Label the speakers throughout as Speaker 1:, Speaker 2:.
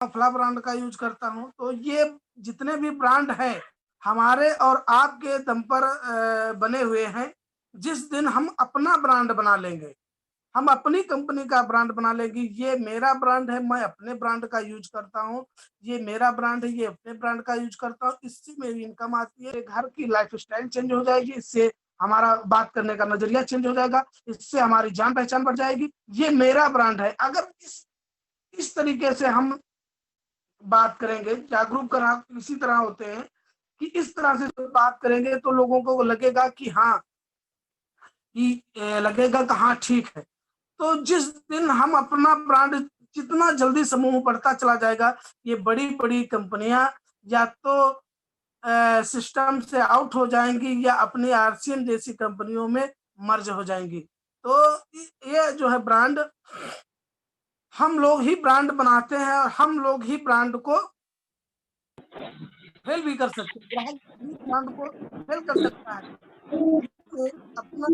Speaker 1: फला ब्रांड का यूज करता हूँ। तो ये जितने भी ब्रांड हैं हमारे और आपके दम पर बने हुए हैं। जिस दिन हम अपना ब्रांड बना लेंगे, हम अपनी कंपनी का ब्रांड बना लेंगे, ये मेरा ब्रांड है, मैं अपने ब्रांड का यूज करता हूँ, ये मेरा ब्रांड है, ये अपने ब्रांड का यूज करता हूँ, इससे मेरी इनकम आती है, घर की लाइफ स्टाइल चेंज हो जाएगी, इससे हमारा बात करने का नजरिया चेंज हो जाएगा, इससे हमारी जान पहचान बढ़ जाएगी। ये मेरा ब्रांड है। अगर इस तरीके से हम बात करेंगे, जागरूक ग्राहक इसी तरह होते हैं कि इस तरह से बात करेंगे तो लोगों को लगेगा कि हाँ, लगेगा कि हाँ ठीक है। तो जिस दिन हम अपना ब्रांड जितना जल्दी समूह में बढ़ता चला जाएगा, ये बड़ी बड़ी कंपनियां या तो सिस्टम से आउट हो जाएंगी या अपनी आरसीएम जैसी कंपनियों में मर्ज हो जाएंगी। तो ये जो है ब्रांड, हम लोग ही ब्रांड बनाते हैं और हम लोग ही ब्रांड को फेल भी कर सकते हैं, ग्राहक भी ब्रांड को फेल कर सकता है। अपना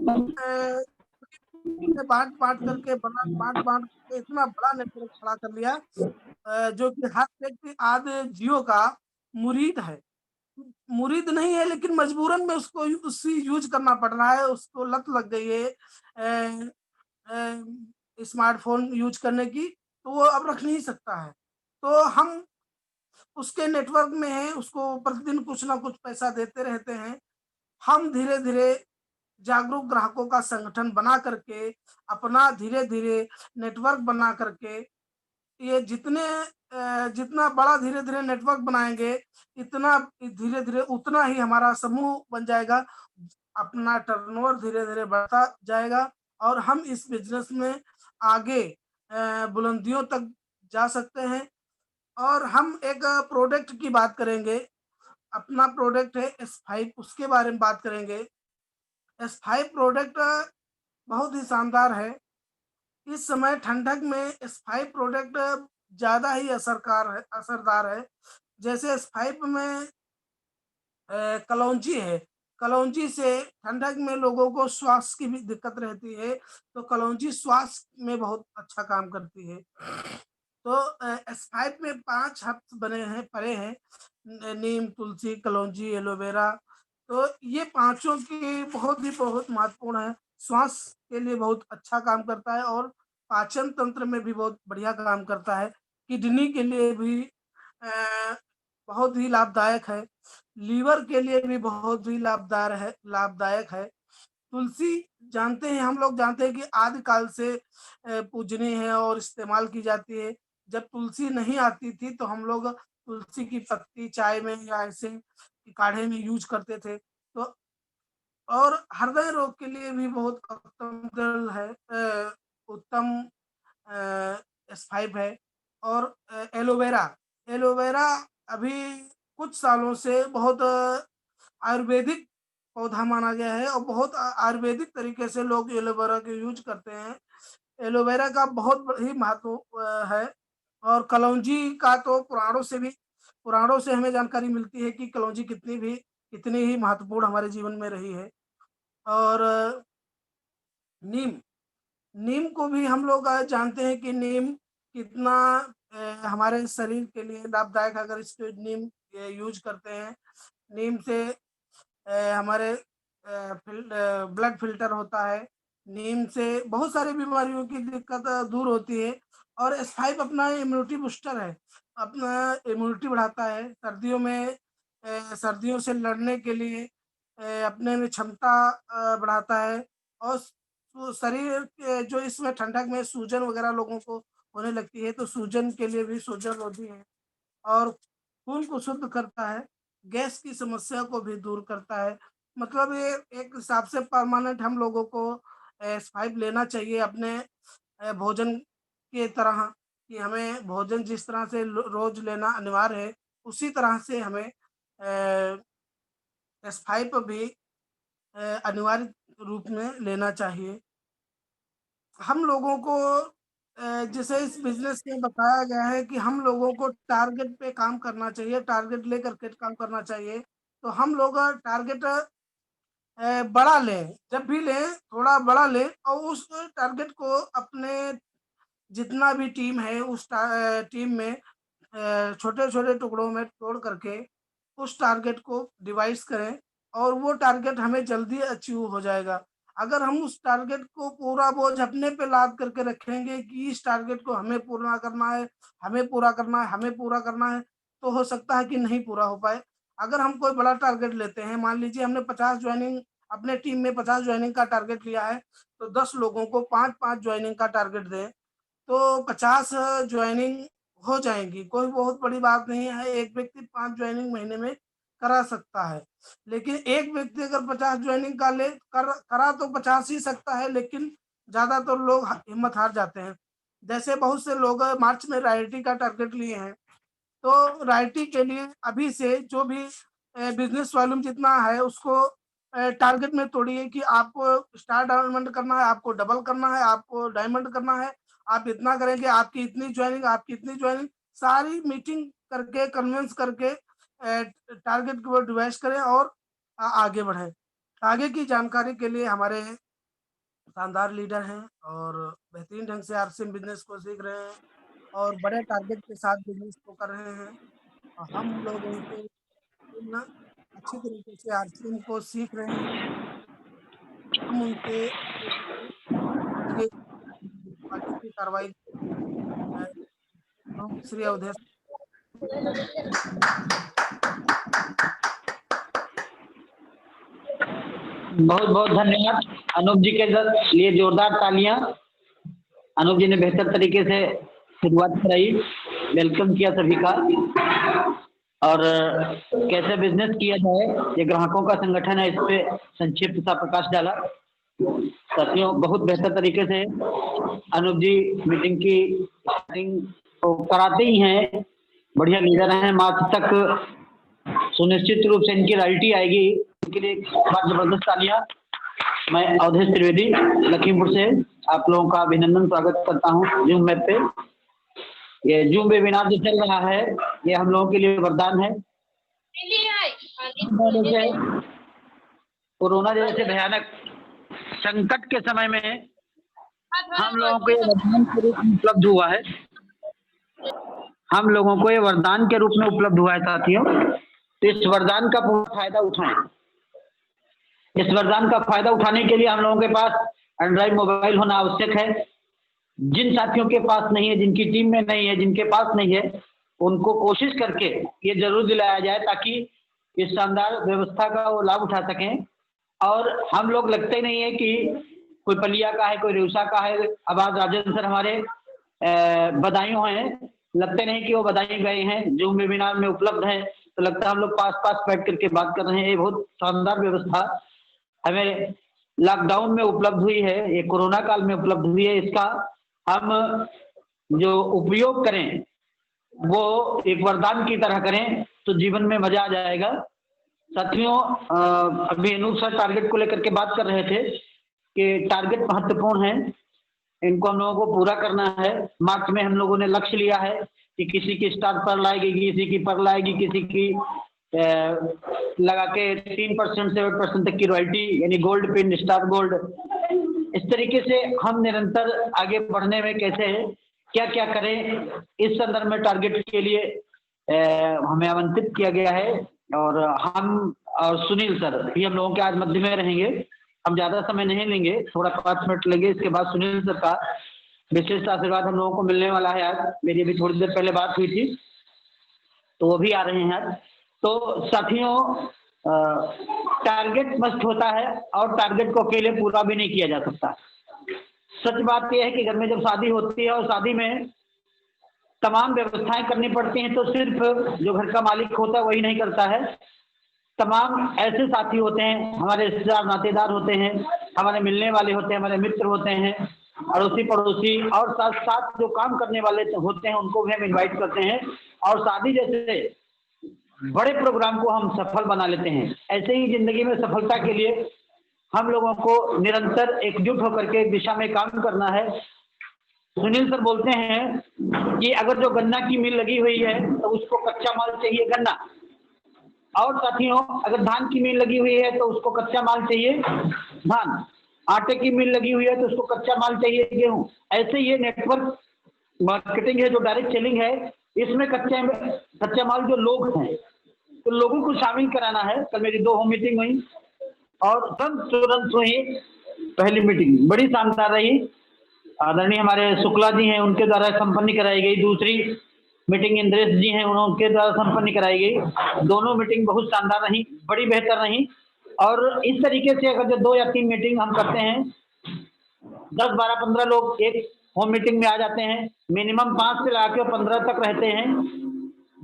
Speaker 1: बांट बांट करके बना बांट बांट के इतना बड़ा नेटवर्क खड़ा कर लिया, जो कि हर व्यक्ति आज जियो का मुरीद है। मुरीद नहीं है लेकिन मजबूरन में उसको उसी यूज करना पड़ रहा है, उसको लत लग गई है स्मार्टफोन यूज करने की, तो वो अब रख नहीं सकता है। तो हम उसके नेटवर्क में है, उसको प्रतिदिन कुछ ना कुछ पैसा देते रहते हैं। हम धीरे धीरे जागरूक ग्राहकों का संगठन बना करके, अपना धीरे धीरे नेटवर्क बना करके, ये जितना बड़ा धीरे धीरे नेटवर्क बनाएंगे, इतना धीरे धीरे उतना ही हमारा समूह बन जाएगा, अपना टर्नओवर धीरे धीरे बढ़ता जाएगा और हम इस बिजनेस में आगे बुलंदियों तक जा सकते हैं। और हम एक प्रोडक्ट की बात करेंगे, अपना प्रोडक्ट है S5, उसके बारे में बात करेंगे। S5 प्रोडक्ट बहुत ही शानदार है। इस समय ठंडक में S5 प्रोडक्ट ज्यादा ही असरदार है। जैसे S5 में कलौंजी है, कलौंजी से ठंडक में लोगों को श्वास की भी दिक्कत रहती है, तो कलौंजी श्वास में बहुत अच्छा काम करती है। तो S5 में 5 हर्ब्स बने हैं, पड़े हैं, नीम, तुलसी, कलौंजी, एलोवेरा। तो ये पांचों की बहुत महत्वपूर्ण है, श्वास के लिए बहुत अच्छा काम करता है और पाचन तंत्र में भी बहुत बढ़िया काम करता है। किडनी के लिए भी बहुत ही लाभदायक है, लीवर के लिए भी बहुत ही लाभदायक है। तुलसी जानते हैं, हम लोग जानते हैं कि आदि काल से पूजनीय है और इस्तेमाल की जाती है। जब तुलसी नहीं आती थी तो हम लोग तुलसी की पत्ती चाय में या ऐसे काढ़े में यूज करते थे। तो और हृदय रोग के लिए भी बहुत उत्तम जल है, उत्तम S5 है। और एलोवेरा, एलोवेरा अभी कुछ सालों से बहुत आयुर्वेदिक पौधा माना गया है और बहुत आयुर्वेदिक तरीके से लोग एलोवेरा के यूज करते हैं। एलोवेरा का बहुत ही महत्व है। और कलौंजी का तो पुराणों से हमें जानकारी मिलती है कि कलौंजी कितनी ही महत्वपूर्ण हमारे जीवन में रही है। और नीम, नीम को भी हम लोग जानते हैं कि नीम कितना हमारे शरीर के लिए लाभदायक, अगर इसको नीम यूज करते हैं। नीम से हमारे ब्लड फिल्टर होता है, नीम से बहुत सारी बीमारियों की दिक्कत दूर होती है। और S5 अपना इम्यूनिटी बूस्टर है, अपना इम्यूनिटी बढ़ाता है, सर्दियों से लड़ने के लिए अपने में क्षमता बढ़ाता है। और शरीर के जो इसमें ठंडक में सूजन वगैरह लोगों को होने लगती है, तो सूजन के लिए भी सूजन रोधी है। और खून को शुद्ध करता है, गैस की समस्या को भी दूर करता है। मतलब ये एक हिसाब से परमानेंट हम लोगों को S5 लेना चाहिए अपने भोजन के तरह, कि हमें भोजन जिस तरह से रोज लेना अनिवार्य है, उसी तरह से हमें S5 भी अनिवार्य रूप में लेना चाहिए। हम लोगों को जैसे इस बिजनेस में बताया गया है कि हम लोगों को टारगेट पे काम करना चाहिए, टारगेट लेकर के काम करना चाहिए। तो हम लोग टारगेट बड़ा लें, जब भी लें थोड़ा बड़ा लें और उस टारगेट को अपने जितना भी टीम है उस टीम में छोटे छोटे टुकड़ों में तोड़ करके उस टारगेट को डिवाइस करें और वो टारगेट हमें जल्दी अचीव हो जाएगा। अगर हम उस टारगेट को पूरा बोझ अपने पे लाद करके रखेंगे कि इस टारगेट को हमें पूरा करना है, हमें पूरा करना है, हमें पूरा करना है, तो हो सकता है कि नहीं पूरा हो पाए। अगर हम कोई बड़ा टारगेट लेते हैं, मान लीजिए हमने 50 जॉइनिंग अपने टीम में 50 जॉइनिंग का टारगेट लिया है, तो 10 लोगों को 5-5 जॉइनिंग का टारगेट दें, तो 50 जॉइनिंग हो जाएँगी, कोई बहुत बड़ी बात नहीं है, एक व्यक्ति 5 जॉइनिंग महीने में करा सकता है। लेकिन एक व्यक्ति अगर 50 जॉइनिंग का ले करा तो 50 ही सकता है, लेकिन ज़्यादातर लोग ह हिम्मत हार जाते हैं। जैसे बहुत से लोग मार्च में रायल्टी का टारगेट लिए हैं, तो रायल्टी के लिए अभी से जो भी बिज़नेस वॉल्यूम जितना है उसको टारगेट में तोड़िए कि आपको स्टार डायमंड करना है, आपको डबल करना है, आपको डायमंड करना है, आप इतना करेंगे, आपकी इतनी जॉइनिंग, आपकी इतनी जॉइनिंग, सारी मीटिंग करके कन्विंस करके टारगेट को डिवाइस करें और आगे बढ़ें। आगे की जानकारी के लिए हमारे शानदार लीडर हैं और बेहतरीन ढंग से आरसीएम बिज़नेस को सीख रहे हैं और बड़े टारगेट के साथ बिज़नेस को कर रहे हैं। और हम लोग उनके ना अच्छी तरीके से आरसीएम को सीख रहे हैं। हम उनके आगे आगे की कार्रवाई अ, हम श्री अवधेश
Speaker 2: बहुत बहुत धन्यवाद अनूप जी के लिए जोरदार तालियां। अनूप जी ने बेहतर तरीके से शुरुआत कराई, वेलकम किया सभी का। और कैसे बिजनेस किया जाए, ये ग्राहकों का संगठन है, इस पे संक्षिप्त सा प्रकाश डाला। साथियों, बहुत बेहतर तरीके से अनूप जी मीटिंग की स्टार्टिंग तो कराते ही हैं, बढ़िया लीडर हैं। मार्च तक सुनिश्चित रूप से इनकी रॉयल्टी आएगी, इनके लिए एक बार जबरदस्त तालियां। मैं अवधेश त्रिवेदी लखीमपुर से आप लोगों का अभिनंदन स्वागत करता हूं जूम मैप पे। ये जूम वेबिनार जो चल रहा है, ये हम लोगों के लिए वरदान है। कोरोना जैसे भयानक संकट के समय में हम लोगों को ये वरदान के रूप में उपलब्ध हुआ है। हम लोगों को ये वरदान के रूप में उपलब्ध हुआ है साथियों। तो इस वरदान का पूरा फायदा उठाएं। इस वरदान का फायदा उठाने के लिए हम लोगों के पास एंड्रॉइड मोबाइल होना आवश्यक है। जिन साथियों के पास नहीं है, जिनकी टीम में नहीं है, जिनके पास नहीं है, उनको कोशिश करके ये जरूर दिलाया जाए ताकि इस शानदार व्यवस्था का वो लाभ उठा सकें। और हम लोग लगते नहीं है कि कोई पलिया का है, कोई रेउसा का है। अब आज राजेंद्र सर हमारे बदायूं हैं, लगते नहीं कि वो बदायूं गए हैं, जूम वेबिनार में उपलब्ध हैं, तो लगता है हम लोग पास पास बैठ करके बात कर रहे हैं। ये बहुत शानदार व्यवस्था हमें लॉकडाउन में उपलब्ध हुई है, ये कोरोना काल में उपलब्ध हुई है। इसका हम जो उपयोग करें वो एक वरदान की तरह करें तो जीवन में मजा आ जाएगा। साथियों, अभी अनूप सर टारगेट को लेकर के बात कर रहे थे कि टारगेट महत्वपूर्ण है, इनको हम लोगों को पूरा करना है। मार्च में हम लोगों ने लक्ष्य लिया है कि किसी की स्टार पर आएगी, किसी की पर आएगी, किसी की लगा के 3% से 8% तक की रॉयल्टी, यानी गोल्ड पिन, स्टार गोल्ड। इस तरीके से हम निरंतर आगे बढ़ने में कैसे क्या क्या करें, इस संदर्भ में टारगेट के लिए हमें आमंत्रित किया गया है। और हम और सुनील सर भी हम लोगों के आज मध्य में रहेंगे। हम ज्यादा समय नहीं लेंगे, थोड़ा 5 मिनट लेंगे। इसके बाद सुनील सर का विशेष आशीर्वाद हम लोगों को मिलने वाला है। आज मेरी अभी थोड़ी देर पहले बात हुई थी, तो वो भी आ रहे हैं आज। तो साथियों, टारगेट मस्त होता है और टारगेट को अकेले पूरा भी नहीं किया जा सकता। सच बात यह है कि घर में जब शादी होती है और शादी में तमाम व्यवस्थाएं करनी पड़ती हैं, तो सिर्फ जो घर का मालिक होता है वही नहीं करता है। तमाम ऐसे साथी होते हैं, हमारे रिश्तेदार नातेदार होते हैं, हमारे मिलने वाले होते हैं, हमारे मित्र होते हैं, अड़ोसी पड़ोसी, और साथ साथ जो काम करने वाले होते हैं उनको भी हम इनवाइट करते हैं और शादी जैसे बड़े प्रोग्राम को हम सफल बना लेते हैं। ऐसे ही जिंदगी में सफलता के लिए हम लोगों को निरंतर एकजुट होकर के एक दिशा में काम करना है। सुनील सर बोलते हैं कि अगर जो गन्ना की मिल लगी हुई है तो उसको कच्चा माल चाहिए गन्ना, और साथियों अगर धान की मिल लगी हुई है तो उसको कच्चा माल चाहिए धान, आटे की मिल लगी हुई है तो उसको कच्चा माल चाहिए गेहूं। ऐसे ये नेटवर्क मार्केटिंग है जो डायरेक्ट सेलिंग है, इसमें कच्चा माल जो लोग हैं तो लोगों को शामिल कराना है। कल मेरी 2 होम मीटिंग हुई और तुरंत हुई पहली मीटिंग बड़ी शानदार रही। आदरणीय हमारे शुक्ला जी हैं, उनके द्वारा संपन्न कराई गई। दूसरी मीटिंग इंद्रेश जी हैं, उनके द्वारा संपन्न कराई गई। दोनों मीटिंग बहुत शानदार रही, बड़ी बेहतर रही। और इस तरीके से अगर जो 2 या 3 मीटिंग हम करते हैं, 10, 12, 15 लोग एक होम मीटिंग में आ जाते हैं, मिनिमम 5 से लाकर 15 तक रहते हैं,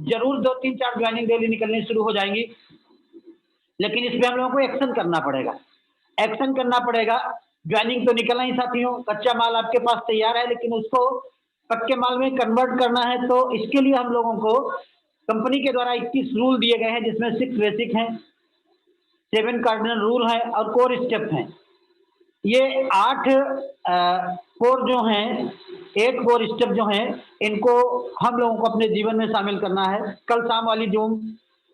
Speaker 2: जरूर 2, 3, 4 ज्वाइनिंग डेली निकलनी शुरू हो जाएंगी। लेकिन इस पे हम लोगों को एक्शन करना पड़ेगा, एक्शन करना पड़ेगा। ज्वाइनिंग तो निकलना ही साथियों, कच्चा माल आपके पास तैयार है, लेकिन उसको पक्के माल में कन्वर्ट करना है। तो इसके लिए हम लोगों को कंपनी के द्वारा 21 रूल दिए गए हैं, जिसमें 6 बेसिक हैं, 7 कार्डिनल रूल हैं और कोर स्टेप हैं। ये 8 कोर जो हैं, 8 कोर स्टेप जो हैं, इनको हम लोगों को अपने जीवन में शामिल करना है। कल शाम वाली जो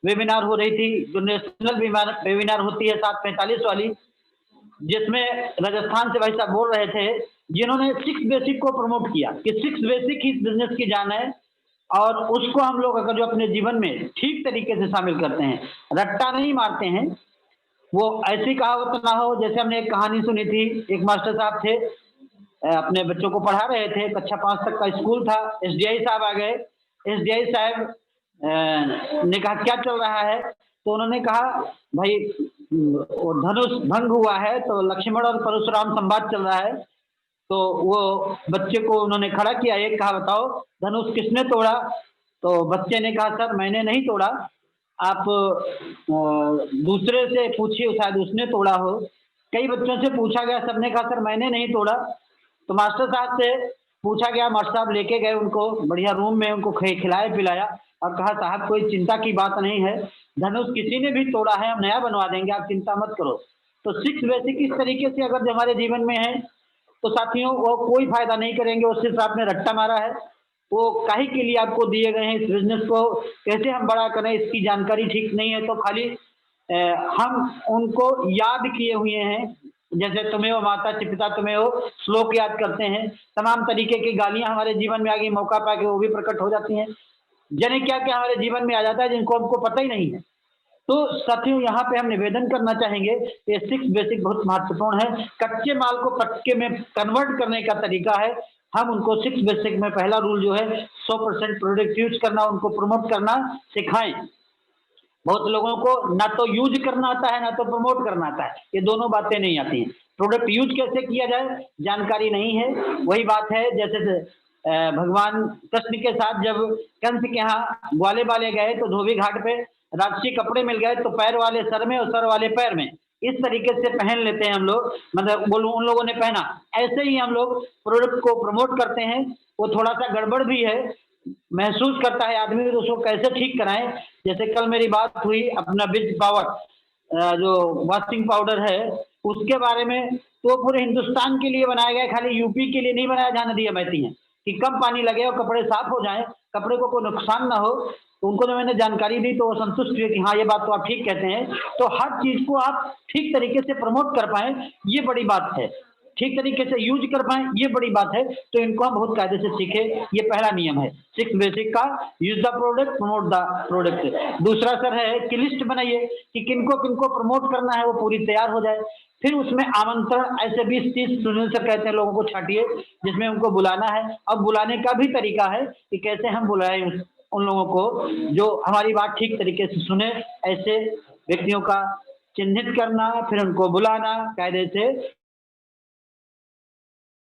Speaker 2: वेबिनार हो रही थी, जो नेशनल वेबिनार होती है 7:45 वाली, जिसमें राजस्थान से भाई साहब बोल रहे थे, जिन्होंने 6 बेसिक को प्रमोट किया कि 6 बेसिक ही बिजनेस की जान है। और उसको हम लोग अगर जो अपने जीवन में ठीक तरीके से शामिल करते हैं, रट्टा नहीं मारते हैं, वो ऐसी कहावत ना हो। जैसे हमने एक कहानी सुनी थी, एक मास्टर साहब थे, अपने बच्चों को पढ़ा रहे थे, कक्षा 5 तक का स्कूल था। एसडीआई साहब आ गए। एसडीआई साहब ने कहा क्या चल रहा है, तो उन्होंने कहा भाई वो धनुष भंग हुआ है, तो लक्ष्मण और परशुराम संवाद चल रहा है। तो वो बच्चे को उन्होंने खड़ा किया, एक कहा बताओ धनुष किसने तोड़ा? तो बच्चे ने कहा सर मैंने नहीं तोड़ा, आप दूसरे से पूछिए, शायद उसने तोड़ा हो। कई बच्चों से पूछा गया, सबने कहा सर मैंने नहीं तोड़ा। तो मास्टर साहब से पूछा गया, मास्टर साहब लेके गए उनको बढ़िया रूम में, उनको खिलाया पिलाया और कहा साहब कोई चिंता की बात नहीं है, धनुष किसी ने भी तोड़ा है, हम नया बनवा देंगे, आप चिंता मत करो। तो 6 बेसिक इस तरीके से अगर हमारे जीवन में है तो साथियों वो कोई फायदा नहीं करेंगे। उससे सिर्फ आपने रट्टा मारा है, वो काहे के लिए आपको दिए गए हैं। इस बिजनेस को कैसे हम बड़ा करें, इसकी जानकारी ठीक नहीं है। तो खाली हम उनको याद किए हुए हैं, जैसे तुम्हें हो माता पिता तुम्हें हो, श्लोक याद करते हैं। तमाम तरीके की गालियां हमारे जीवन में आ गई, मौका पाके वो भी प्रकट हो जाती हैं। जाने क्या क्या हमारे जीवन में आ जाता है जिनको हमको पता ही नहीं है। तो साथियों यहाँ पे हम निवेदन करना चाहेंगे, ये 6 बेसिक बहुत महत्वपूर्ण है। कच्चे माल को पक्के में कन्वर्ट करने का तरीका है, हम उनको 6 बेसिक में पहला रूल जो है 100% प्रोडक्ट यूज करना, उनको प्रमोट करना सिखाएं। बहुत लोगों को ना तो यूज करना आता है, ना तो प्रमोट करना आता है, ये दोनों बातें नहीं आती हैं। प्रोडक्ट यूज कैसे किया जाए जानकारी नहीं है। वही बात है जैसे भगवान कृष्ण के साथ जब कंस के यहाँ ग्वाले बाले गए तो धोबी घाट पे राजसी कपड़े मिल गए, तो पैर वाले सर में और सर वाले पैर में, इस तरीके से पहन लेते हैं हम लोग, मतलब बोलो उन लोगों ने पहना। ऐसे ही हम लोग प्रोडक्ट को प्रमोट करते हैं, वो थोड़ा सा गड़बड़ भी है, महसूस करता है आदमी, तो उसको कैसे ठीक कराएं। जैसे कल मेरी बात हुई अपना बिज पावर जो वॉशिंग पाउडर है उसके बारे में, तो पूरे हिंदुस्तान के लिए बनाया गया, खाली यूपी के लिए नहीं बनाया। जाने दिया महती है कि कम पानी लगे और कपड़े साफ हो जाएं, कपड़े को कोई नुकसान ना हो। तो उनको जो मैंने जानकारी दी तो वो संतुष्ट हुए कि हाँ ये बात तो आप ठीक कहते हैं। तो हर चीज को आप ठीक तरीके से प्रमोट कर पाए, ये बड़ी बात है, ठीक तरीके से यूज कर पाए, ये बड़ी बात है। तो इनको हम बहुत कायदे से सीखे, ये पहला नियम है 6 बेसिक का, use the product promote the product. दूसरा सर है कि लिस्ट बनाइए कि किनको किनको प्रमोट करना है, वो पूरी तैयार हो जाए। फिर उसमें आमंत्रण ऐसे 20-30 सुनील सर कहते हैं लोगों को छाटिए, जिसमें उनको बुलाना है। अब बुलाने का भी तरीका है कि कैसे हम बुलाएं उन लोगों को जो हमारी बात ठीक तरीके से सुने। ऐसे व्यक्तियों का चिन्हित करना, फिर उनको बुलाना कायदे से,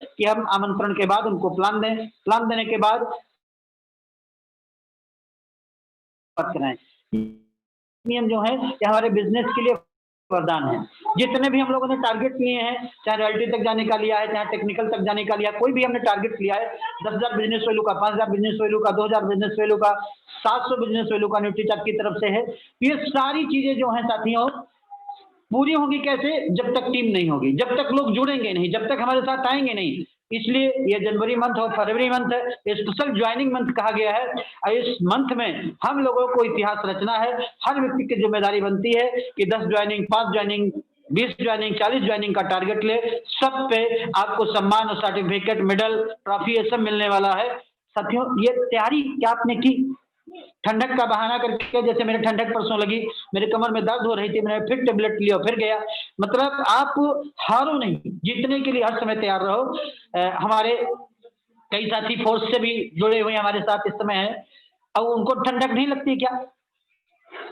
Speaker 2: कि हम आमंत्रण के बाद उनको प्लान दें, प्लान देने के बाद बात कराएं। नियम जो है ये हमारे बिजनेस के लिए वरदान है। जितने भी हम लोगों ने टारगेट लिए हैं, चाहे रॉयल्टी तक जाने का लिया है, चाहे टेक्निकल तक जाने का लिया, कोई भी हमने टारगेट लिया है, 10,000 बिजनेस वैल्यू का, 5,000 बिजनेस वैल्यू का, 2,000 बिजनेस वैल्यू का, 700 बिजनेस वैल्यू का न्यूट्रीचार्ट की तरफ से है। ये सारी चीजें जो है साथियों पूरी होगी कैसे? जब तक टीम नहीं होगी, जब तक लोग जुड़ेंगे नहीं, जब तक हमारे साथ आएंगे नहीं। इसलिए ये जनवरी मंथ और फरवरी मंथ है, स्पेशल ज्वाइनिंग मंथ कहा गया है। और इस मंथ में हम लोगों को इतिहास रचना है। हर व्यक्ति की जिम्मेदारी बनती है कि 10 ज्वाइनिंग, 5 ज्वाइनिंग, 20 ज्वाइनिंग, 40 ज्वाइनिंग का टारगेट ले। सब पे आपको सम्मान और सर्टिफिकेट, मेडल, ट्रॉफी ये सब मिलने वाला है। साथियों ये तैयारी क्या आपने की? ठंडक का बहाना करके, जैसे मेरे ठंडक परसों लगी, मेरे कमर में दर्द हो रही थी, मैंने फिर टेबलेट लिया फिर गया। मतलब आप हारो नहीं, जीतने के लिए हर समय तैयार रहो। हमारे कई साथी फोर्स से भी जुड़े हुए हमारे साथ इस समय हैं, अब उनको ठंडक नहीं लगती क्या?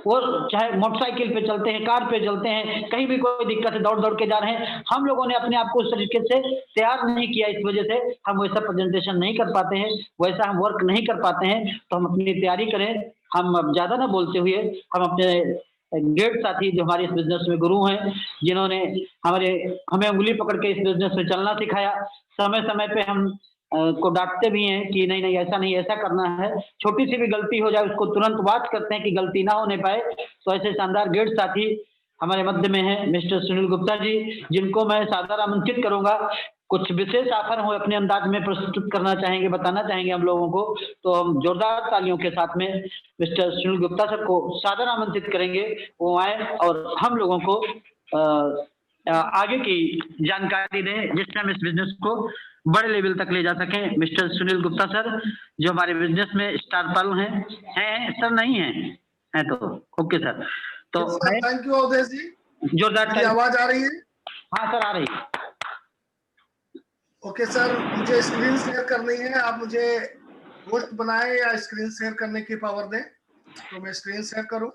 Speaker 2: वो चाहे मोटरसाइकिल पे चलते हैं, कार पे चलते हैं, कहीं भी कोई दिक्कत है दौड़ दौड़ के जा रहे हैं। हम लोगों ने अपने आप को उस तरीके से तैयार नहीं किया, इस वजह से हम वैसा प्रेजेंटेशन नहीं कर पाते हैं, वैसा हम वर्क नहीं कर पाते हैं। तो हम अपनी तैयारी करें। हम अब ज्यादा ना बोलते हुए हम अपने ग्रेट साथी जो हमारे इस बिजनेस में गुरु हैं, जिन्होंने हमें उंगली पकड़ के इस बिजनेस में चलना सिखाया, समय समय पे हम को डांटते भी हैं कि नहीं नहीं ऐसा नहीं, ऐसा करना है। छोटी सी भी गलती हो जाए उसको तुरंत वॉच करते हैं कि गलती ना होने पाए। तो ऐसे शानदार ग्रेट साथी हमारे मध्य में हैं मिस्टर सुनील गुप्ता जी, जिनको मैं सादर आमंत्रित करूंगा। कुछ विशेष ऑफर हो अपने अंदाज में प्रस्तुत करना चाहेंगे, बताना चाहेंगे हम लोगों को, तो हम जोरदार तालियों के साथ में मिस्टर सुनील गुप्ता सर को सादर आमंत्रित करेंगे। वो आए और हम लोगों को आगे की जानकारी दें, जिससे हम इस बिजनेस को बड़े लेवल तक ले जा सकें। मिस्टर सुनील गुप्ता सर जो हमारे बिजनेस में स्टार पाल हैं सर, नहीं हैं तो ओके सर। तो
Speaker 3: थैंक यू अवधेश जी।
Speaker 2: जोरदार
Speaker 3: मेरी आवाज आ रही है?
Speaker 2: हाँ सर आ रही है।
Speaker 3: ओके सर, मुझे स्क्रीन शेयर करनी है। आप मुझे होस्ट बनाए या स्क्रीन शेयर करने की पावर दें तो मैं स्क्रीन शेयर करूं।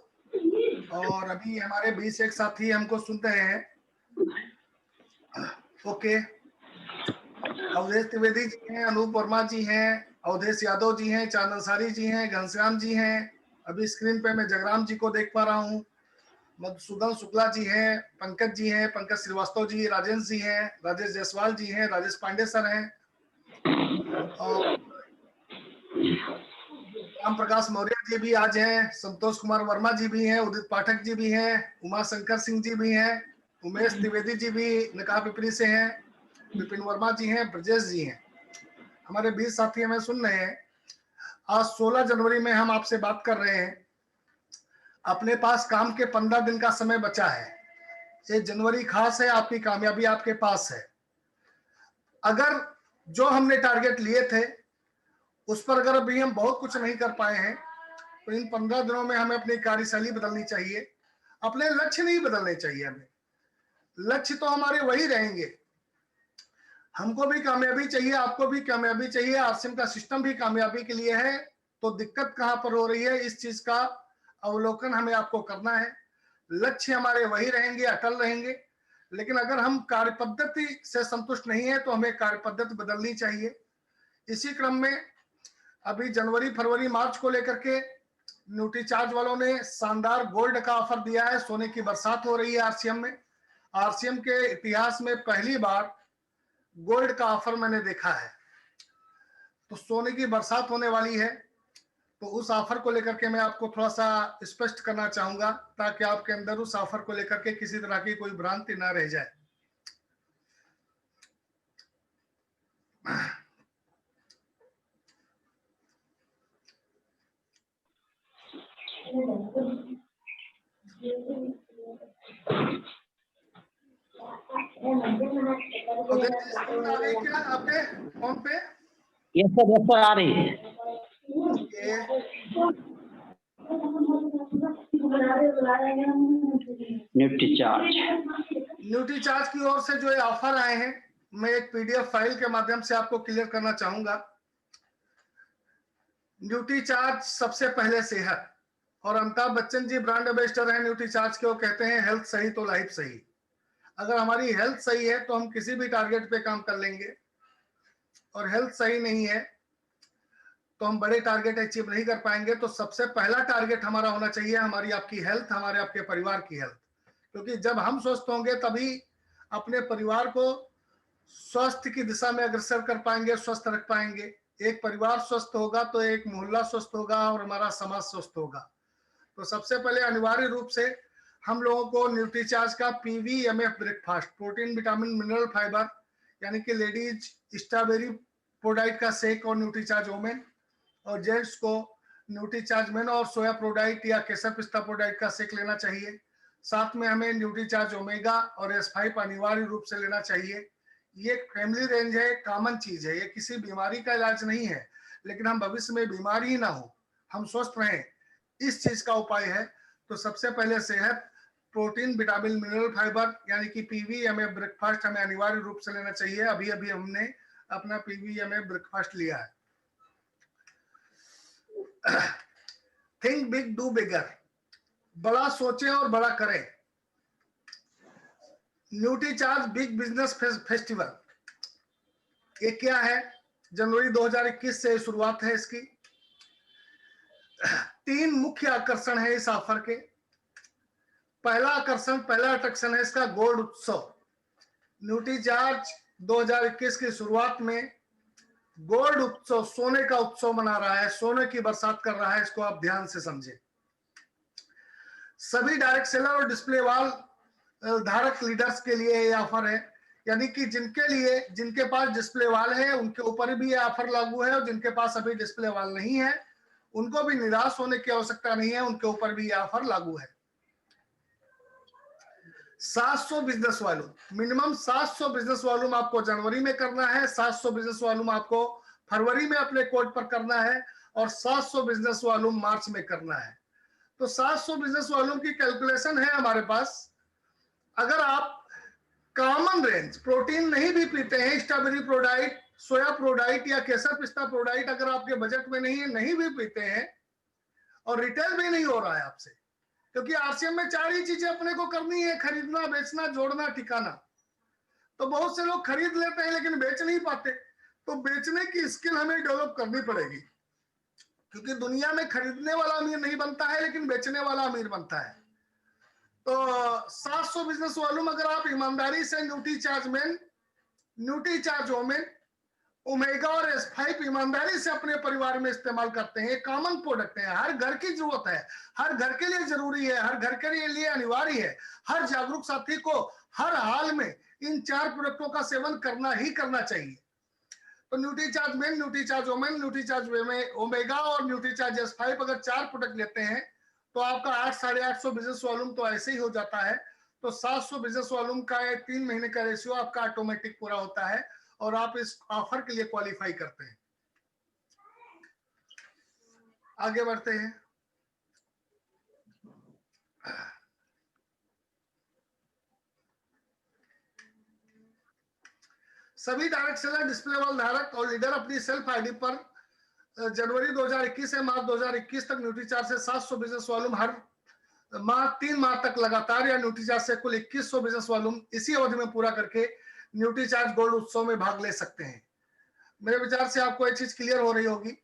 Speaker 3: और अभी हमारे 20 एक साथी हमको सुन रहे हैं। ओके, अवधेश त्रिवेदी जी हैं, अनूप वर्मा जी हैं, अवधेश यादव जी हैं, चांद अंसारी जी हैं, घनश्याम जी हैं। अभी स्क्रीन पे मैं जगराम जी को देख पा रहा हूँ, मधुसूदन शुक्ला जी हैं, पंकज जी हैं, पंकज श्रीवास्तव जी, राजेश जी हैं, राजेश जायसवाल जी हैं, राजेश पांडे सर हैं, और राम प्रकाश मौर्य जी भी आज हैं, संतोष कुमार वर्मा जी भी हैं, उदित पाठक जी भी हैं, उमा शंकर सिंह जी भी हैं, उमेश त्रिवेदी जी भी नकाब पिपरी से हैं, विपिन वर्मा जी हैं, ब्रजेश जी हैं। हमारे 20 साथी हमें सुन रहे हैं। आज 16 जनवरी में हम आपसे बात कर रहे हैं। अपने पास काम के 15 दिन का समय बचा है। ये जनवरी खास है, आपकी कामयाबी आपके पास है। अगर जो हमने टारगेट लिए थे उस पर अगर अभी हम बहुत कुछ नहीं कर पाए हैं तो इन 15 दिनों में हमें अपनी कार्यशैली बदलनी चाहिए। अपने लक्ष्य नहीं बदलने चाहिए हमें। लक्ष्य तो हमारे वही रहेंगे। हमको भी कामयाबी चाहिए, आपको भी कामयाबी चाहिए, आरसीएम का सिस्टम भी कामयाबी के लिए है। तो दिक्कत कहां पर हो रही है, इस चीज का अवलोकन हमें आपको करना है। लक्ष्य हमारे वही रहेंगे, अटल रहेंगे। लेकिन अगर हम कार्य पद्धति से संतुष्ट नहीं है तो हमें कार्य पद्धति बदलनी चाहिए। इसी क्रम में अभी जनवरी फरवरी मार्च को लेकर के न्यूट्री चार्ज वालों ने शानदार गोल्ड का ऑफर दिया है। सोने की बरसात हो रही है आरसीएम में। आरसीएम के इतिहास में पहली बार गोल्ड का ऑफर मैंने देखा है। तो सोने की बरसात होने वाली है। तो उस ऑफर को लेकर के मैं आपको थोड़ा सा स्पष्ट करना चाहूंगा ताकि आपके अंदर उस ऑफर को लेकर के किसी तरह की कोई भ्रांति ना रह जाए। आ रही क्या आपके फोन पे?
Speaker 2: यस सर आ रही है। न्यूट्री चार्ज
Speaker 3: की ओर से जो ये ऑफर आए हैं मैं एक पीडीएफ फाइल के माध्यम से आपको क्लियर करना चाहूंगा। न्यूट्री चार्ज सबसे पहले सेहत, और अमिताभ बच्चन जी ब्रांड एम्बेसडर हैं न्यूट्री चार्ज के। वो कहते हैं हेल्थ सही तो लाइफ सही। अगर हमारी हेल्थ सही है तो हम किसी भी टारगेट पे काम कर लेंगे, और हेल्थ सही नहीं है तो हम बड़े टारगेट अचीव नहीं कर पाएंगे। तो सबसे पहला टारगेट हमारा होना चाहिए हमारी आपकी हेल्थ, हमारे आपके परिवार की हेल्थ। क्योंकि जब हम स्वस्थ होंगे तभी अपने परिवार को स्वास्थ्य की दिशा में अग्रसर कर पाएंगे, स्वस्थ रख पाएंगे। एक परिवार स्वस्थ होगा तो एक मोहल्ला स्वस्थ होगा और हमारा समाज स्वस्थ होगा। तो सबसे पहले अनिवार्य रूप से हम लोगों को न्यूट्रीचार्ज का PVMF breakfast, protein vitamin mineral fibre, यानी कि लेडीज स्ट्रॉबेरी प्रोडाइट का शेक और न्यूट्रीचार्ज वोमेन, और जेंट्स को न्यूट्रीचार्ज मेन और सोया प्रोडाइट या केसर पिस्ता प्रोडाइट का शेक लेना चाहिए। साथ में हमें न्यूट्रीचार्ज ओमेगा और S5 अनिवार्य रूप से लेना चाहिए। ये एक फैमिली रेंज है, कॉमन चीज है, ये किसी बीमारी का इलाज नहीं है। लेकिन हम भविष्य में बीमारी ही ना हो, हम स्वस्थ रहें, इस चीज का उपाय है। तो सबसे पहले सेहत, प्रोटीन, विटामिन, मिनरल, फाइबर यानी कि पीवीएमए ब्रेकफास्ट हमें अनिवार्य रूप से लेना चाहिए। अभी अभी हमने अपना पीवीएमए ब्रेकफास्ट लिया है। थिंक बिग डू बिगर, बड़ा सोचें और बड़ा करें। न्यूट्रीचार्ज बिग बिजनेस फेस्टिवल, ये क्या है? जनवरी 2021 से शुरुआत है इसकी। 3 मुख्य आकर्षण है इस ऑफर के। पहला अट्रैक्शन है इसका गोल्ड उत्सव। न्यूट्रीचार्ज 2021 की शुरुआत में गोल्ड उत्सव, सोने का उत्सव मना रहा है, सोने की बरसात कर रहा है। इसको आप ध्यान से समझें। सभी डायरेक्ट सेलर और डिस्प्ले वॉल धारक लीडर्स के लिए ये ऑफर है, यानी कि जिनके पास डिस्प्ले वॉल है उनके ऊपर भी ये ऑफर लागू है, और जिनके पास अभी डिस्प्ले वॉल नहीं है उनको भी निराश होने की आवश्यकता नहीं है, उनके ऊपर भी ये ऑफर लागू है। 700 business volume, minimum 700 business volume आपको जनवरी में करना है, 700 बिजनेस वॉल्यूम आपको फरवरी में अपने कोड पर करना है, और 700 बिजनेस वॉल्यूम मार्च में करना है। तो 700 बिजनेस वॉल्यूम की कैलकुलेशन है हमारे पास। अगर आप कॉमन रेंज प्रोटीन नहीं भी पीते हैं, स्ट्रॉबेरी प्रोडाइट, सोया प्रोडाइट या केसर पिस्ता प्रोडाइट अगर आपके बजट में नहीं है, नहीं भी पीते हैं, और रिटेल भी नहीं हो रहा है आपसे, क्योंकि आरसीएम में 4 ही चीजें अपने को करनी है, खरीदना, बेचना, जोड़ना, ठिकाना। तो बहुत से लोग खरीद लेते हैं लेकिन बेच नहीं पाते। तो बेचने की स्किल हमें डेवलप करनी पड़ेगी, क्योंकि दुनिया में खरीदने वाला अमीर नहीं बनता है लेकिन बेचने वाला अमीर बनता है। तो 700 बिजनेस वॉल्यूम अगर आप ईमानदारी से Nutricharge main, Nutricharge women, omega और S5 ईमानदारी से अपने परिवार में इस्तेमाल करते हैं, कॉमन प्रोडक्ट है, हर घर की जरूरत है, हर घर के लिए जरूरी है, हर घर के लिए अनिवार्य है। हर जागरूक साथी को हर हाल में इन 4 प्रोडक्टों का सेवन करना ही करना चाहिए। तो Nutricharge main, Nutricharge women, Nutricharge omega और न्यूट्रीचार्ज S5 अगर 4 प्रोडक्ट लेते हैं तो आपका 800-850 बिजनेस वॉल्यूम तो ऐसे ही हो जाता है। तो 700 बिजनेस वॉल्यूम का 3 महीने का रेशियो आपका ऑटोमेटिक पूरा होता है, और आप इस ऑफर के लिए क्वालिफाई करते हैं। आगे बढ़ते हैं। सभी डायरेक्ट सेलर, डिस्प्ले वॉल धारक और लीडर अपनी सेल्फ आईडी पर जनवरी 2021 से मार्च 2021 तक न्यूट्रीचार्ज से 700 बिजनेस वॉल्यूम हर माह 3 माह तक लगातार, या न्यूट्रीचार्ज से कुल 2100 बिजनेस वॉल्यूम इसी अवधि में पूरा करके न्यूट्रीचार्ज गोल्ड उत्सव में भाग ले सकते हैं। मेरे विचार से आपको एक चीज क्लियर हो रही होगी।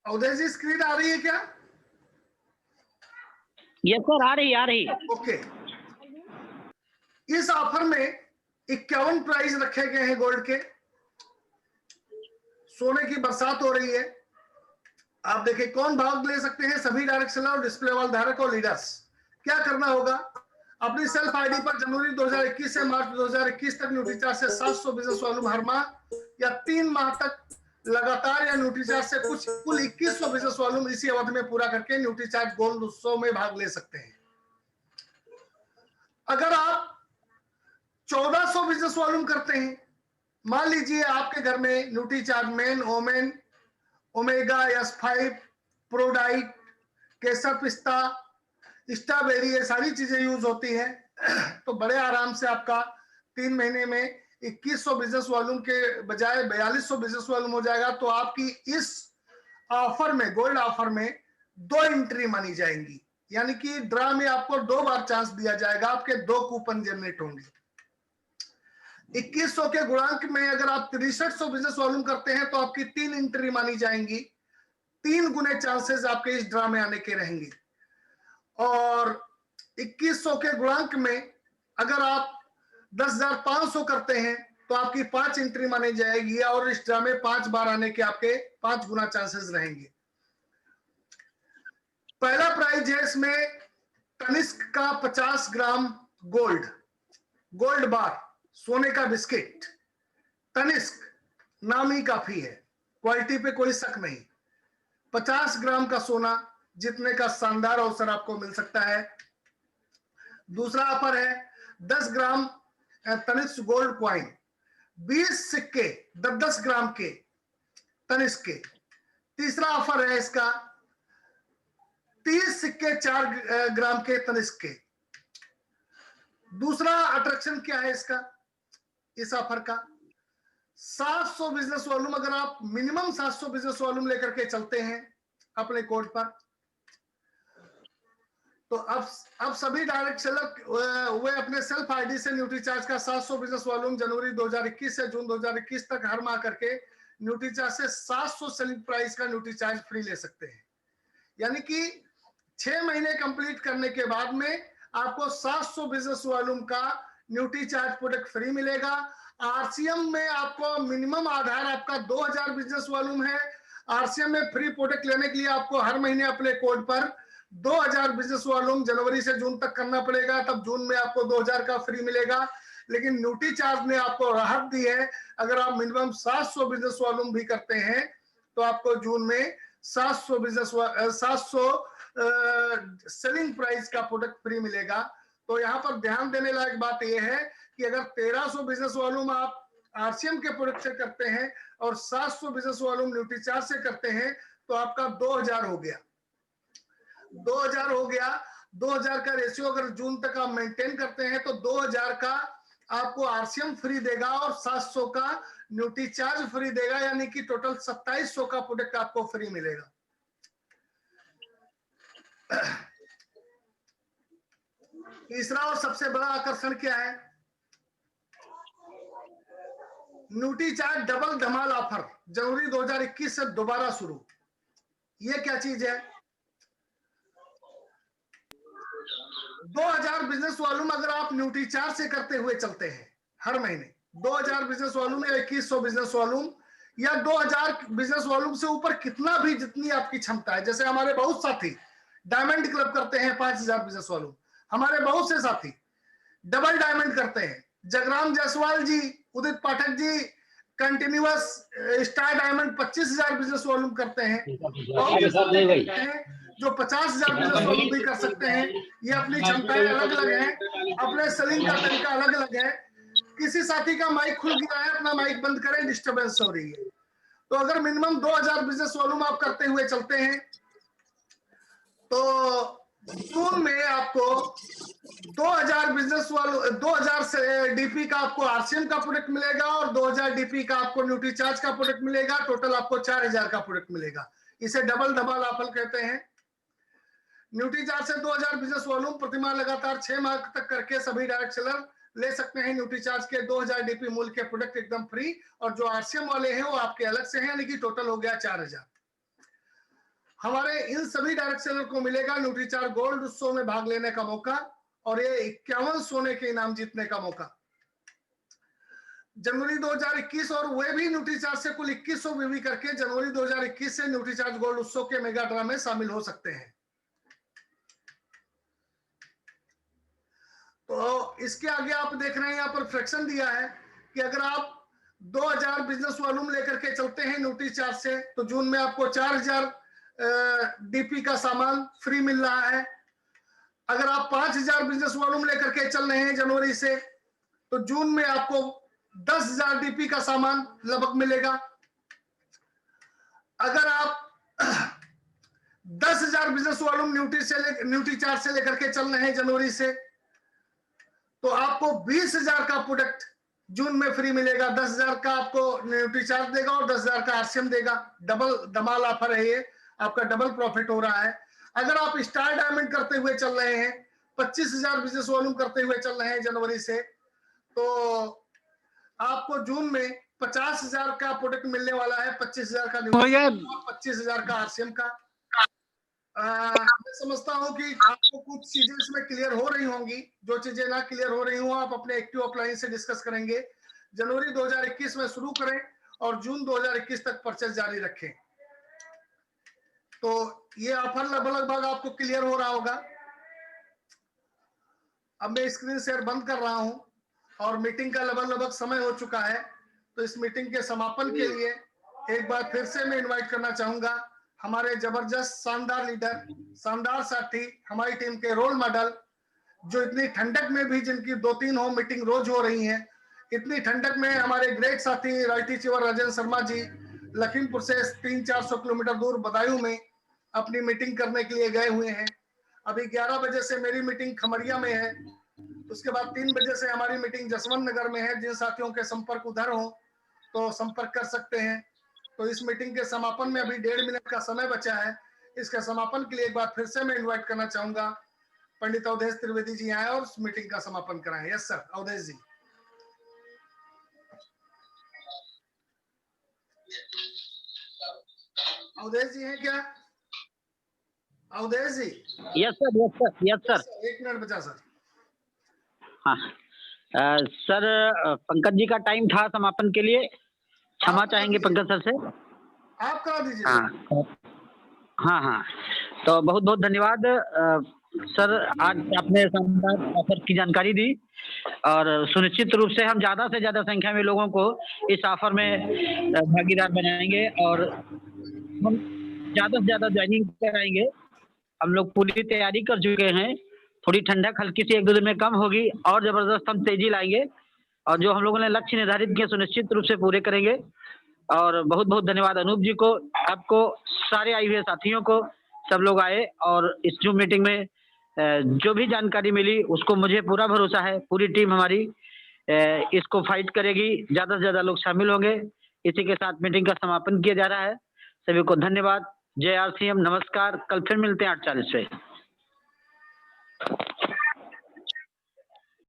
Speaker 3: उदय जी, स्क्रीन आ रही है क्या?
Speaker 2: यस सर, आ रही।
Speaker 3: ओके। इस ऑफर में 51 प्राइस रखे गए हैं गोल्ड के। सोने की बरसात हो रही है। आप देखिए कौन भाग ले सकते हैं। सभी डायरेक्ट सेलर और डिस्प्ले वॉल धारक और लीडर्स। क्या करना होगा? अपनी सेल्फ आईडी पर जनवरी 2021 से मार्च 2021 तक न्यूट्रीचार्ज से 700 बिजनेस वॉल्यूम हर माह या 3 माह तक लगातार, या न्यूट्रीचार्ज से कुल 2100 बिजनेस वॉल्यूम इसी अवधि में पूरा करके न्यूट्रीचार्ज गोल्ड उत्सव में भाग ले सकते हैं। अगर आप 1400 बिजनेस वॉल्यूम करते हैं, मान लीजिए आपके घर में Nutricharge men, woman, omega, S5, प्रोडाइट, केसर पिस्ता, स्ट्रॉबेरी, ये सारी चीजें यूज होती हैं, तो बड़े आराम से आपका 3 महीने में 2100 बिजनेस वॉल्यूम के बजाय 4200 बिजनेस वॉल्यूम हो जाएगा। तो आपकी इस ऑफर में, गोल्ड ऑफर में 2 एंट्री मानी जाएंगी, यानी कि ड्रा में आपको 2 बार चांस दिया जाएगा, आपके 2 कूपन जनरेट होंगे। 2100 के गुणांक में अगर आप 6300 बिजनेस वॉल्यूम करते हैं तो आपकी 3 एंट्री मानी जाएंगी, 3 गुने चांसेस आपके इस ड्रा में आने के रहेंगे। और 2100 के गुणांक में अगर आप 10,500 करते हैं तो आपकी 5 एंट्री मानी जाएगी, और इस ड्रा में 5 बार आने के आपके 5 गुना चांसेस रहेंगे। पहला प्राइज है इसमें तनिष्क का 50 ग्राम गोल्ड बार, सोने का बिस्किट। तनिष्क नाम ही काफी है, क्वालिटी पे कोई शक नहीं। 50 ग्राम का सोना जीतने का शानदार अवसर आपको मिल सकता है। दूसरा ऑफर है 10 ग्राम तनिष्क गोल्ड कॉइन, 20 सिक्के 10-10 ग्राम के तनिष्क के। तीसरा ऑफर है इसका 30 सिक्के 4 ग्राम के तनिष्क के। दूसरा अट्रैक्शन क्या है इसका, इस ऑफर का 700 बिजनेस वॉल्यूम। अगर आप मिनिमम 700 बिजनेस वॉल्यूम लेकर के चलते हैं अपने कोड पर, तो अब सभी डायरेक्ट सेलर वे अपने सेल्फ आईडी से न्यूट्रीचार्ज का 700 बिजनेस वॉल्यूम जनवरी 2021 से जून 2021 तक हर माह करके न्यूट्रीचार्ज से 700 सेलिंग प्राइस का न्यूट्रीचार्ज फ्री ले सकते हैं। यानी कि 6 महीने कंप्लीट करने के बाद में आपको 700 बिजनेस वॉल्यूम का न्यूट्रीचार्ज प्रोडक्ट फ्री मिलेगा। आरसीएम में आपको मिनिमम आधार आपका 2000 बिजनेस वॉल्यूम है। आरसीएम में फ्री प्रोडक्ट लेने के लिए आपको हर महीने अपने कोड पर 2000 बिजनेस वॉल्यूम जनवरी से जून तक करना पड़ेगा, तब जून में आपको 2000 का फ्री मिलेगा। लेकिन न्यूट्रीचार्ज ने आपको राहत दी है, अगर आप मिनिमम 700 बिजनेस वॉल्यूम भी करते हैं तो आपको जून में 700 सेलिंग प्राइस का प्रोडक्ट फ्री मिलेगा। तो यहाँ पर ध्यान देने लायक बात यह है कि अगर 1300 बिजनेस वॉल्यूम आप आरसीएम के प्रोडक्ट से करते हैं और 700 बिजनेस वॉल्यूम न्यूट्रीचार्ज से करते हैं तो आपका 2000 हो गया। 2000 हो गया। 2000 का रेशियो अगर जून तक आप मेंटेन करते हैं तो 2000 का आपको आरसीएम फ्री देगा और 700 का न्यूट्रीचार्ज फ्री देगा, यानी कि टोटल 2700 का प्रोडक्ट आपको फ्री मिलेगा। तीसरा और सबसे बड़ा आकर्षण क्या है, न्यूट्रीचार्ज डबल धमाल ऑफर जनवरी 2021 से दोबारा शुरू। ये क्या चीज है, 2000 बिजनेस वॉल्यूम अगर आप न्यूट्रीचार्ज से करते हुए चलते हैं हर महीने 2000 बिजनेस वॉल्यूम या 2100 बिजनेस वॉल्यूम या 2000 बिजनेस वॉल्यूम से ऊपर कितना भी जितनी आपकी क्षमता है। जैसे हमारे बहुत साथी डायमंड क्लब करते हैं 5000 बिजनेस वॉल्यूम, हमारे बहुत से साथी डबल डायमंड करते हैं। Jagram Jaiswal ji, Udit Pathak ji continuous star diamond 25000 business volume करते हैं। जो 50000 बिजनेस वॉल्यूम भी कर सकते हैं। ये अपनी क्षमताएं अलग अलग हैं, अपने सेलिंग का तरीका अलग अलग है। किसी साथी का माइक खुल गया है, अपना माइक बंद करें, डिस्टरबेंस हो रही है। तो अगर मिनिमम 2000 बिजनेस वॉल्यूम आप करते हुए चलते हैं तो जून में आपको 2000 बिजनेस वॉल्यूम 2000 से डीपी का आपको आरसीएम का प्रोडक्ट मिलेगा और 2000 डीपी का आपको न्यूट्रीचार्ज का प्रोडक्ट मिलेगा। टोटल आपको 4000 का प्रोडक्ट मिलेगा। इसे डबल धमाल ऑफर कहते हैं। न्यूट्रीचार्ज से 2000 बिजनेस वॉल्यूम प्रतिमाह लगातार 6 माह तक करके सभी डायरेक्ट सेलर ले सकते हैं। न्यूट्रीचार्ज के 2000 डीपी मूल्य के प्रोडक्ट एकदम फ्री, और जो आरसीएम वाले हैं वो आपके अलग से हैं, यानी कि टोटल हो गया 4000। हमारे इन सभी डायरेक्ट सेलर को मिलेगा न्यूट्रीचार्ज गोल्ड उत्सव में भाग लेने का मौका और ये 51 सोने के इनाम जीतने का मौका जनवरी 2021, और वे भी न्यूट्रीचार्ज से कुल 2100 वीवी करके जनवरी 2021 से न्यूट्रीचार्ज गोल्ड उत्सव के मेगा ड्रा में शामिल हो सकते हैं। तो इसके आगे आप देख रहे हैं यहाँ पर फ्रैक्शन दिया है कि अगर आप 2000 बिजनेस वॉल्यूम लेकर के चलते हैं न्यूट्रीचार्ज से तो जून में आपको 4000 डीपी का सामान फ्री मिल रहा है। अगर आप 5000 बिजनेस वॉल्यूम लेकर के चल रहे हैं जनवरी से तो जून में आपको 10000 डीपी का सामान लगभग मिलेगा। अगर आप 10000 बिजनेस वॉल्यूम न्यूट्रीचार्ज से लेकर के चल रहे हैं जनवरी से तो आपको 20000 का प्रोडक्ट जून में फ्री मिलेगा। 10000 का आपको न्यूट्रीचार्ज देगा और 10000 का आरसीएम देगा। डबल धमाल ऑफर है ये, आपका डबल प्रॉफिट हो रहा है। अगर आप स्टार डायमंड करते हुए चल रहे हैं, 25000 बिजनेस वॉल्यूम करते हुए चल रहे हैं जनवरी से, तो आपको जून में 50000 का प्रोडक्ट मिलने वाला है। 25000 का 25000 का आरसीएम का। मैं समझता हूं कि आपको कुछ चीजें इसमें क्लियर हो रही होंगी। जो चीजें ना क्लियर हो रही हो आप अपने एक्टिव ऑफलाइन से डिस्कस करेंगे। जनवरी 2021 में शुरू करें और जून 2021 तक परचेज जारी रखें। तो ये ऑफर लगभग आपको क्लियर हो रहा होगा। अब मैं स्क्रीन शेयर बंद कर रहा हूं और मीटिंग का लगभग समय हो चुका है। तो इस मीटिंग के समापन के लिए एक बार फिर से मैं इनवाइट करना चाहूंगा हमारे जबरदस्त शानदार लीडर, शानदार साथी, हमारी टीम के रोल मॉडल, जो इतनी ठंडक में भी जिनकी 2-3 होम मीटिंग रोज हो रही हैं, इतनी ठंडक में हमारे ग्रेट साथी राजती चिवर राजेंद्र शर्मा जी लखीमपुर से 300-400 किलोमीटर दूर बदायूं में अपनी मीटिंग करने के लिए गए हुए हैं। अभी 11 बजे से मेरी मीटिंग खमरिया में है, उसके बाद 3 बजे से हमारी मीटिंग जसवंत नगर में है। जिन साथियों के संपर्क उधर हो तो संपर्क कर सकते हैं। तो इस मीटिंग के समापन में अभी 1.5 मिनट का समय बचा है। इसके समापन के लिए एक बार फिर से मैं इन्वाइट करना चाहूंगा पंडित अवधेश त्रिवेदी जी आए और उस मीटिंग का समापन कराएं। Yes sir, Awadhesh ji. अवधेश जी हैं क्या? Awadhesh ji?
Speaker 2: Yes sir, yes sir, yes sir.
Speaker 3: 1 minute बचा सर।
Speaker 2: हाँ सर, पंकज जी का टाइम था समापन के लिए, क्षमा चाहेंगे पंकज सर से।
Speaker 3: आप करा दीजिए।
Speaker 2: हाँ हाँ, तो बहुत बहुत धन्यवाद सर, आज आपने शानदार ऑफर की जानकारी दी और सुनिश्चित रूप से हम ज़्यादा से ज़्यादा संख्या में लोगों को इस ऑफर में भागीदार बनाएंगे और हम ज़्यादा से ज़्यादा ज्वाइनिंग कराएंगे। हम लोग पूरी तैयारी कर चुके हैं, थोड़ी ठंडक हल्की सी 1-2 दिन में कम होगी और ज़बरदस्त हम तेजी लाएंगे और जो हम लोगों ने लक्ष्य निर्धारित किए सुनिश्चित रूप से पूरे करेंगे। और बहुत बहुत धन्यवाद अनूप जी को, आपको, सारे आए हुए साथियों को, सब लोग आए और इस जूम मीटिंग में जो भी जानकारी मिली उसको मुझे पूरा भरोसा है, पूरी टीम हमारी इसको फाइट करेगी, ज़्यादा से ज़्यादा लोग शामिल होंगे। इसी के साथ मीटिंग का समापन किया जा रहा है। सभी को धन्यवाद। जय RCM, नमस्कार। कल फिर मिलते हैं 8:40 पे।